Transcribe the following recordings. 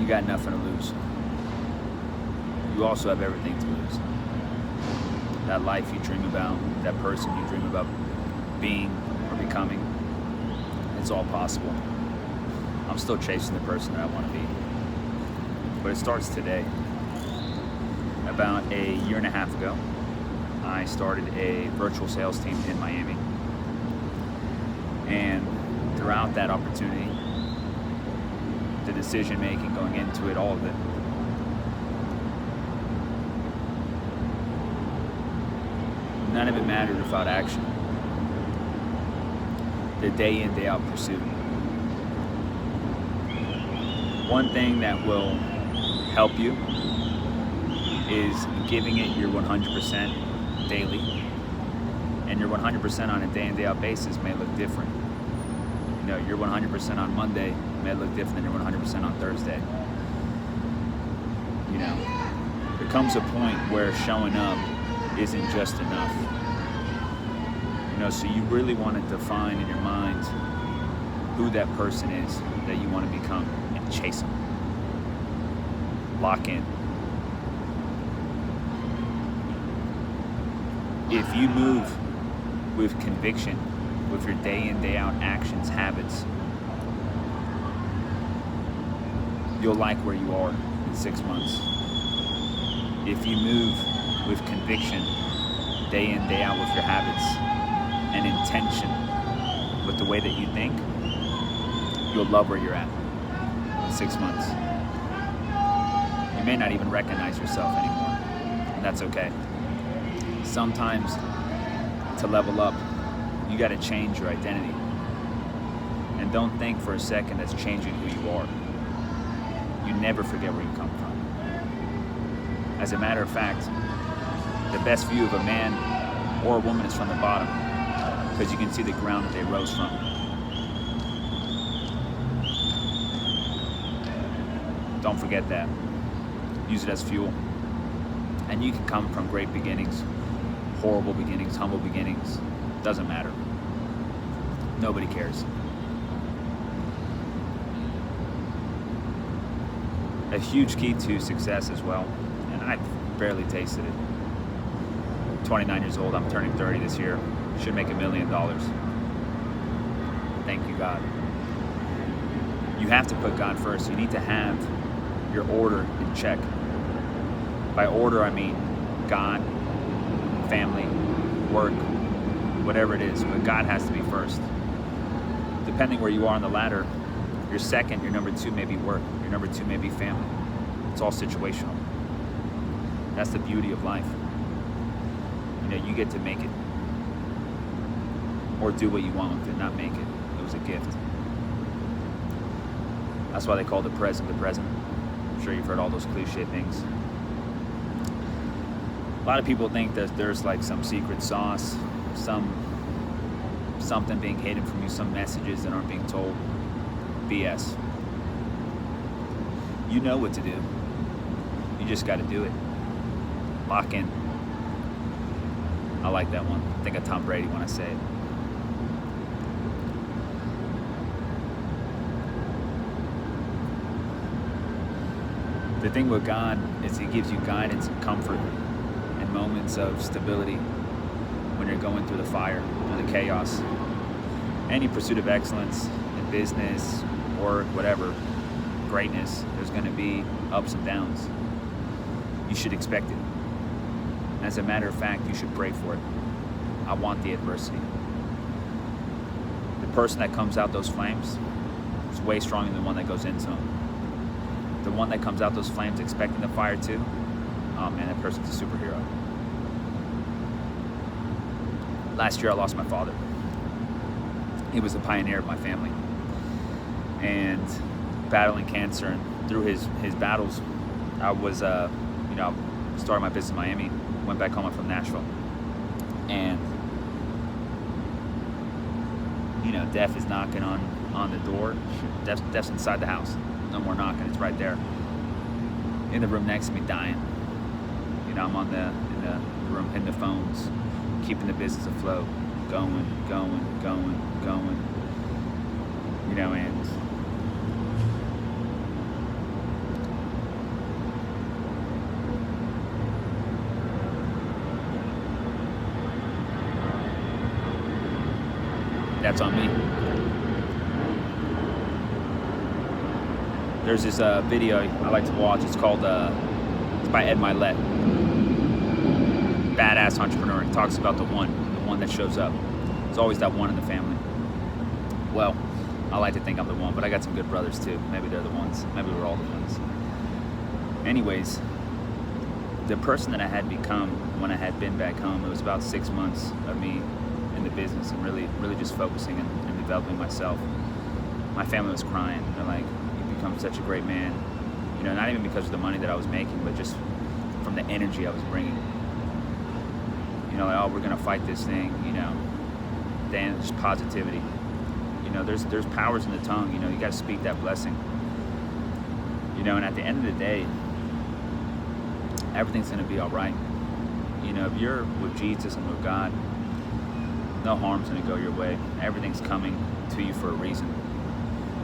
got nothing to lose. You also have everything to lose. That life you dream about, that person you dream about being or becoming, it's all possible. I'm still chasing the person that I want to be. But it starts today. About a year and a half ago, I started a virtual sales team in Miami. And throughout that opportunity, the decision making going into it, all of it, none of it mattered without action. The day in, day out pursuit. One thing that will help you is giving it your 100% daily. And your 100% on a day in, day out basis may look different. You know, your 100% on Monday may look different than your 100% on Thursday. You know, there comes a point where showing up isn't just enough. You know, so you really want to define in your mind who that person is that you want to become and chase them. Lock in. If you move with conviction, with your day in, day out actions, habits, you'll like where you are in 6 months. If you move with conviction, day in, day out with your habits, and intention with the way that you think, you'll love where you're at in 6 months. You may not even recognize yourself anymore, and that's okay. Sometimes to level up, you got to change your identity. And don't think for a second that's changing who you are. You never forget where you come from. As a matter of fact, the best view of a man or a woman is from the bottom, because you can see the ground that they rose from. Don't forget that. Use it as fuel. And you can come from great beginnings, horrible beginnings, humble beginnings. Doesn't matter. Nobody cares. A huge key to success as well, and I barely tasted it. 29 years old, I'm turning 30 this year. Should make $1 million. Thank you, God. You have to put God first. You need to have your order in check. By order, I mean God, family, work, whatever it is, but God has to be first. Depending where you are on the ladder, your second, your number two may be work, your number two may be family. It's all situational. That's the beauty of life. You know, you get to make it. Or do what you want with it, not make it. It was a gift. That's why they call the present the present. I'm sure you've heard all those cliche things. A lot of people think that there's like some secret sauce, something being hidden from you, some messages that aren't being told. BS. You know what to do. You just got to do it. Lock in. I like that one. I think of Tom Brady when I say it. The thing with God is He gives you guidance and comfort in moments of stability when you're going through the fire or the chaos. Any pursuit of excellence in business, work, whatever, greatness, there's going to be ups and downs. You should expect it. As a matter of fact, you should pray for it. I want the adversity. The person that comes out those flames is way stronger than the one that goes into them. The one that comes out those flames expecting the fire too, oh man, that person's a superhero. Last year I lost my father. He was the pioneer of my family. And battling cancer, and through his battles, I was, started my business in Miami, went back home, I'm from Nashville. And, death is knocking on the door. Death's inside the house. No more knocking, it's right there. In the room next to me, dying. I'm in the room hitting the phones, keeping the business afloat, going. And that's on me. There's this video I like to watch. It's called, it's by Ed Milet. Badass entrepreneur. He talks about the one that shows up. It's always that one in the family. Well, I like to think I'm the one, but I got some good brothers too. Maybe they're the ones. Maybe we're all the ones. Anyways, the person that I had become when I had been back home, it was about 6 months of me in the business and really just focusing and developing myself. My family was crying. They're like, "You've become such a great man." You know, not even because of the money that I was making, but just from the energy I was bringing. You know, like, "Oh, we're gonna fight this thing," you know. Then just positivity. You know, there's powers in the tongue. You know, you got to speak that blessing. You know, and at the end of the day, everything's gonna be all right. You know, if you're with Jesus and with God, no harm's gonna go your way. Everything's coming to you for a reason.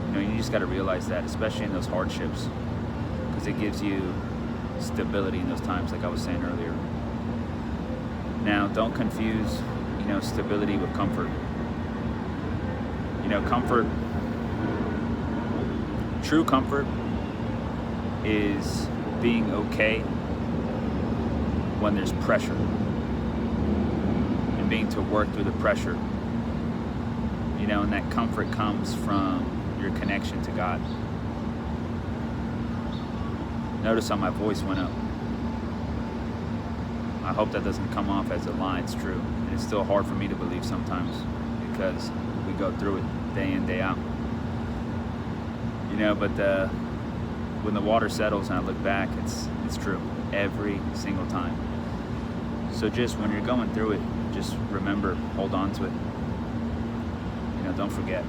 You know, you just got to realize that, especially in those hardships, because it gives you stability in those times, like I was saying earlier. Now, don't confuse, you know, stability with comfort. You know, comfort, true comfort is being okay when there's pressure and being to work through the pressure. You know, and that comfort comes from your connection to God. Notice how my voice went up. I hope that doesn't come off as a lie. It's true. And it's still hard for me to believe sometimes because we go through it day in, day out. You know, but when the water settles and I look back, it's true every single time. So just when you're going through it, just remember, hold on to it. You know, don't forget.